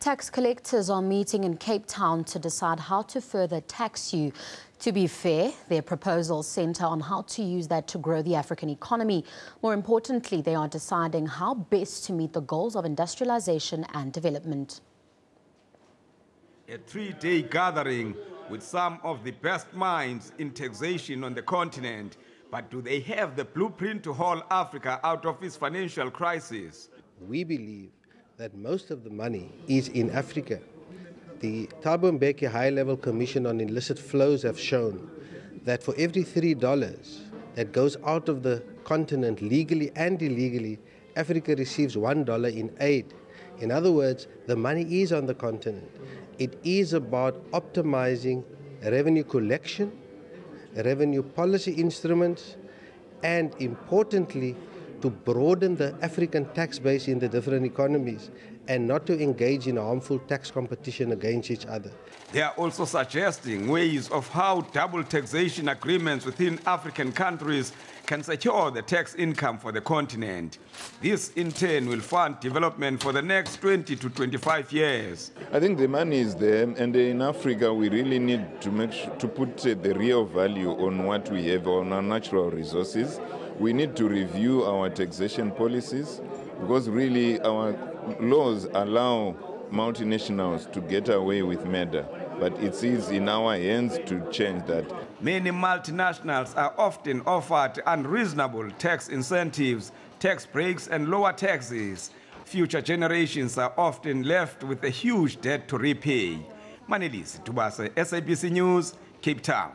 Tax collectors are meeting in Cape Town to decide how to further tax you. To be fair, their proposals centre on how to use that to grow the African economy. More importantly, they are deciding how best to meet the goals of industrialisation and development. A three-day gathering with some of the best minds in taxation on the continent. But do they have the blueprint to haul Africa out of its financial crisis? We believe that most of the money is in Africa. The Thabo Mbeki High-Level Commission on Illicit Flows have shown that for every $3 that goes out of the continent legally and illegally, Africa receives $1 in aid. In other words, the money is on the continent. It is about optimizing revenue collection, revenue policy instruments, and importantly, to broaden the African tax base in the different economies and not to engage in harmful tax competition against each other. They are also suggesting ways of how double taxation agreements within African countries can secure the tax income for the continent. This, in turn, will fund development for the next 20 to 25 years. I think the money is there, and in Africa we really need to put the real value on what we have, on our natural resources. We need to review our taxation policies because really our laws allow multinationals to get away with murder, but it is in our hands to change that. Many multinationals are often offered unreasonable tax incentives, tax breaks and lower taxes. Future generations are often left with a huge debt to repay. Manelisi Tubase, SABC News, Cape Town.